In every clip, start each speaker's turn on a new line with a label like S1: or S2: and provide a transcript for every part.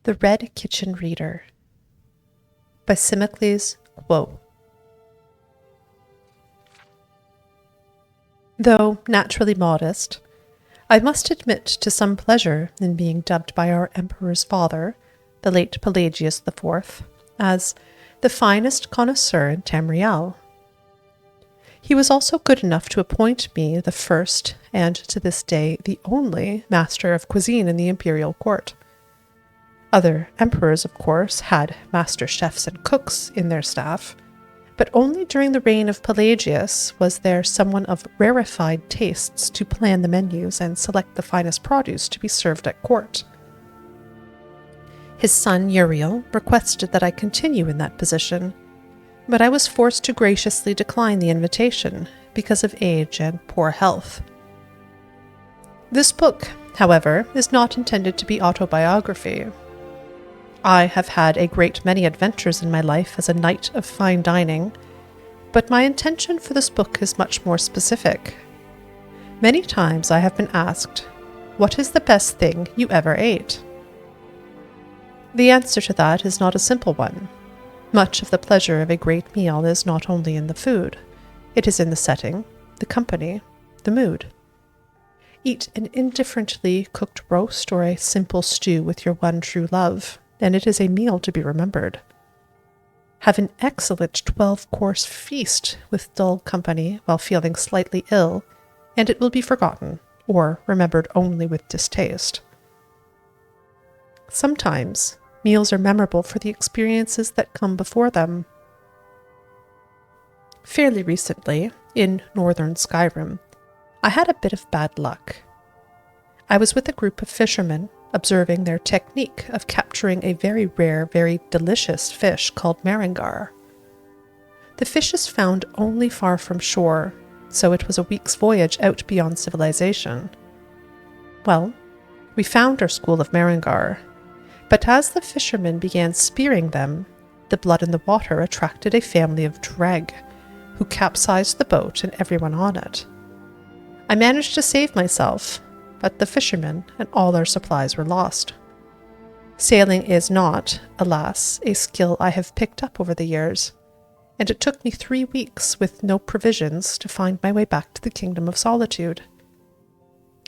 S1: The Red Kitchen Reader by Simicles Quo. Though naturally modest, I must admit to some pleasure in being dubbed by our emperor's father, the late Pelagius IV, as the finest connoisseur in Tamriel. He was also good enough to appoint me the first, and to this day the only, master of cuisine in the imperial court. Other emperors, of course, had master chefs and cooks in their staff, but only during the reign of Pelagius was there someone of rarefied tastes to plan the menus and select the finest produce to be served at court. His son Uriel requested that I continue in that position, but I was forced to graciously decline the invitation because of age and poor health. This book, however, is not intended to be autobiography. I have had a great many adventures in my life as a knight of fine dining, but my intention for this book is much more specific. Many times I have been asked, "What is the best thing you ever ate?" The answer to that is not a simple one. Much of the pleasure of a great meal is not only in the food, it is in the setting, the company, the mood. Eat an indifferently cooked roast or a simple stew with your one true love, and it is a meal to be remembered. Have an excellent 12-course feast with dull company while feeling slightly ill, and it will be forgotten, or remembered only with distaste. Sometimes, meals are memorable for the experiences that come before them. Fairly recently, in northern Skyrim, I had a bit of bad luck. I was with a group of fishermen observing their technique of capturing a very rare, very delicious fish called maringar. The fish is found only far from shore, so it was a week's voyage out beyond civilization. Well, we found our school of maringar, but as the fishermen began spearing them, the blood in the water attracted a family of dreg, who capsized the boat and everyone on it. I managed to save myself, but the fishermen and all our supplies were lost. Sailing is not, alas, a skill I have picked up over the years, and it took me 3 weeks with no provisions to find my way back to the Kingdom of Solitude.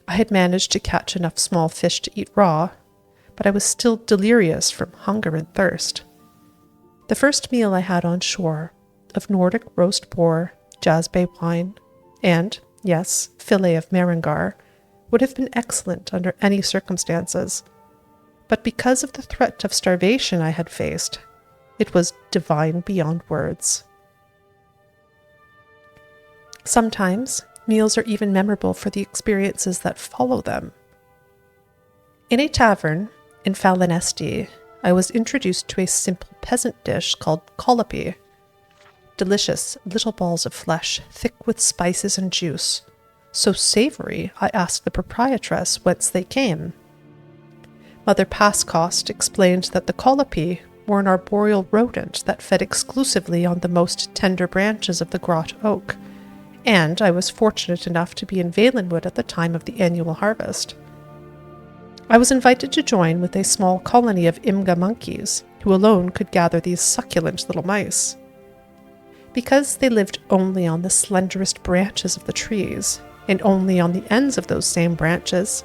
S1: I had managed to catch enough small fish to eat raw, but I was still delirious from hunger and thirst. The first meal I had on shore, of Nordic roast boar, jasbay wine, and, yes, fillet of maringar, would have been excellent under any circumstances, but because of the threat of starvation I had faced, it was divine beyond words. Sometimes, meals are even memorable for the experiences that follow them. In a tavern in Falinesti, I was introduced to a simple peasant dish called collopi. Delicious little balls of flesh, thick with spices and juice. So savory, I asked the proprietress whence they came. Mother Pascost explained that the collopi were an arboreal rodent that fed exclusively on the most tender branches of the grot oak, and I was fortunate enough to be in Valenwood at the time of the annual harvest. I was invited to join with a small colony of Imga monkeys, who alone could gather these succulent little mice. Because they lived only on the slenderest branches of the trees, and only on the ends of those same branches,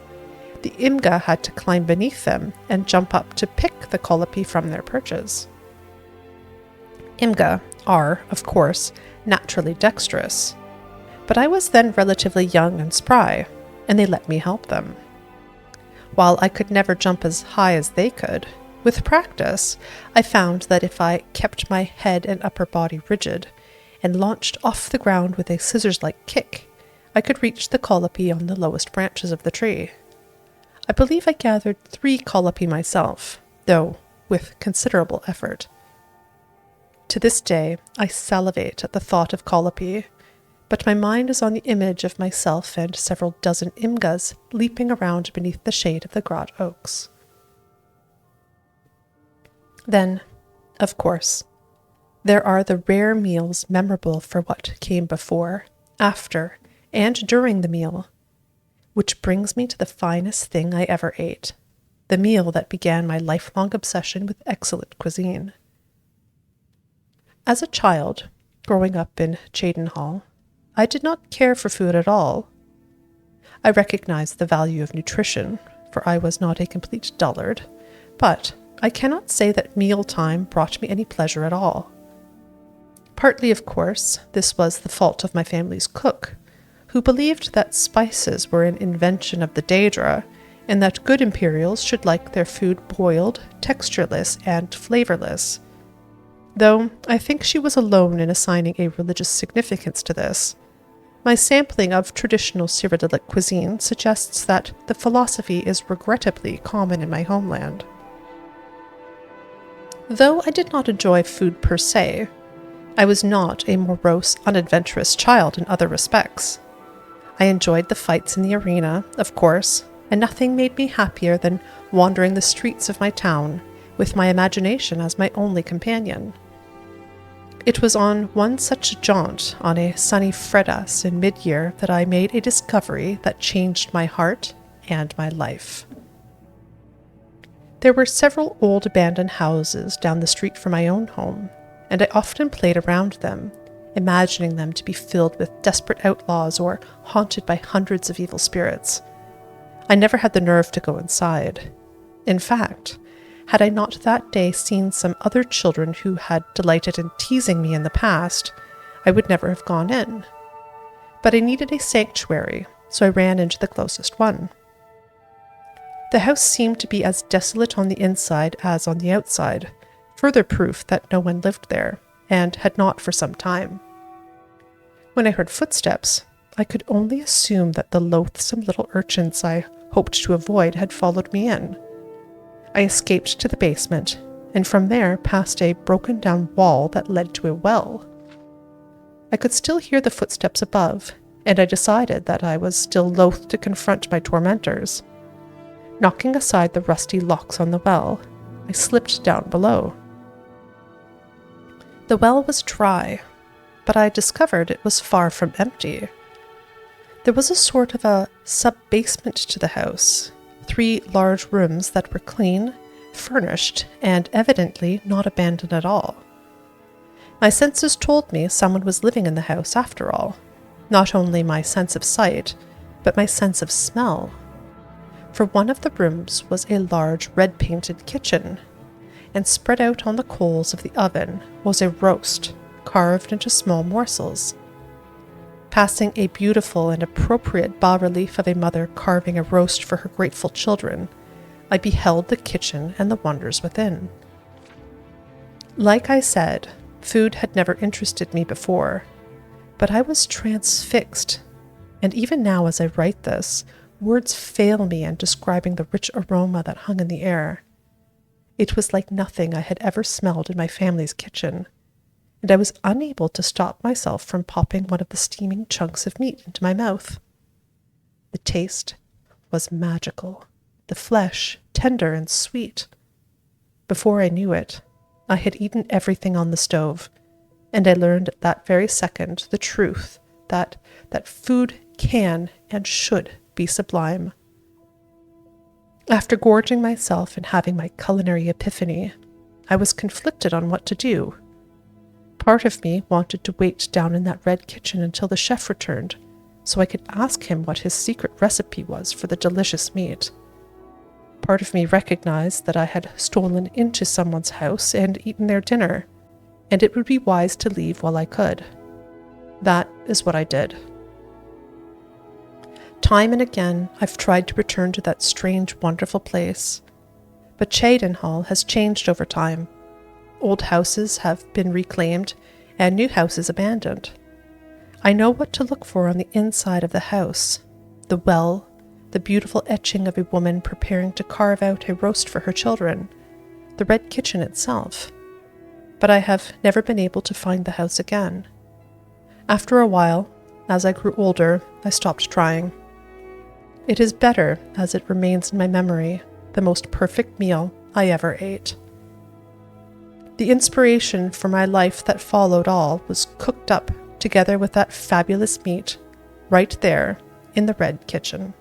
S1: the Imga had to climb beneath them and jump up to pick the collopi from their perches. Imga are, of course, naturally dexterous, but I was then relatively young and spry, and they let me help them. While I could never jump as high as they could, with practice, I found that if I kept my head and upper body rigid and launched off the ground with a scissors-like kick, I could reach the collopi on the lowest branches of the tree. I believe I gathered 3 collopi myself, though with considerable effort. To this day, I salivate at the thought of collopi, but my mind is on the image of myself and several dozen Imgas leaping around beneath the shade of the grot oaks. Then, of course, there are the rare meals memorable for what came before, after, and during the meal, which brings me to the finest thing I ever ate, the meal that began my lifelong obsession with excellent cuisine. As a child, growing up in Cheydinhall, I did not care for food at all. I recognized the value of nutrition, for I was not a complete dullard, but I cannot say that mealtime brought me any pleasure at all. Partly, of course, this was the fault of my family's cook, who believed that spices were an invention of the Daedra, and that good Imperials should like their food boiled, textureless, and flavorless. Though I think she was alone in assigning a religious significance to this. My sampling of traditional Cyrodiilic cuisine suggests that the philosophy is regrettably common in my homeland. Though I did not enjoy food per se, I was not a morose, unadventurous child in other respects. I enjoyed the fights in the arena, of course, and nothing made me happier than wandering the streets of my town, with my imagination as my only companion. It was on one such jaunt on a sunny Fredas in mid-year that I made a discovery that changed my heart and my life. There were several old abandoned houses down the street from my own home, and I often played around them, imagining them to be filled with desperate outlaws or haunted by hundreds of evil spirits. I never had the nerve to go inside. In fact, had I not that day seen some other children who had delighted in teasing me in the past, I would never have gone in. But I needed a sanctuary, so I ran into the closest one. The house seemed to be as desolate on the inside as on the outside, further proof that no one lived there, and had not for some time. When I heard footsteps, I could only assume that the loathsome little urchins I hoped to avoid had followed me in. I escaped to the basement, and from there past a broken-down wall that led to a well. I could still hear the footsteps above, and I decided that I was still loath to confront my tormentors. Knocking aside the rusty locks on the well, I slipped down below. The well was dry, but I discovered it was far from empty. There was a sort of a sub-basement to the house, 3 large rooms that were clean, furnished, and evidently not abandoned at all. My senses told me someone was living in the house after all, not only my sense of sight, but my sense of smell. For one of the rooms was a large red-painted kitchen, and spread out on the coals of the oven was a roast, carved into small morsels. Passing a beautiful and appropriate bas-relief of a mother carving a roast for her grateful children, I beheld the kitchen and the wonders within. Like I said, food had never interested me before, but I was transfixed, and even now as I write this, words fail me in describing the rich aroma that hung in the air. It was like nothing I had ever smelled in my family's kitchen, and I was unable to stop myself from popping one of the steaming chunks of meat into my mouth. The taste was magical, the flesh tender and sweet. Before I knew it, I had eaten everything on the stove, and I learned at that very second the truth that food can and should be sublime. After gorging myself and having my culinary epiphany, I was conflicted on what to do. Part of me wanted to wait down in that red kitchen until the chef returned, so I could ask him what his secret recipe was for the delicious meat. Part of me recognized that I had stolen into someone's house and eaten their dinner, and it would be wise to leave while I could. That is what I did. Time and again, I've tried to return to that strange, wonderful place, but Cheydinhall has changed over time. Old houses have been reclaimed, and new houses abandoned. I know what to look for on the inside of the house: the well, the beautiful etching of a woman preparing to carve out a roast for her children, the red kitchen itself. But I have never been able to find the house again. After a while, as I grew older, I stopped trying. It is better as it remains in my memory, the most perfect meal I ever ate. The inspiration for my life that followed all was cooked up together with that fabulous meat right there in the red kitchen.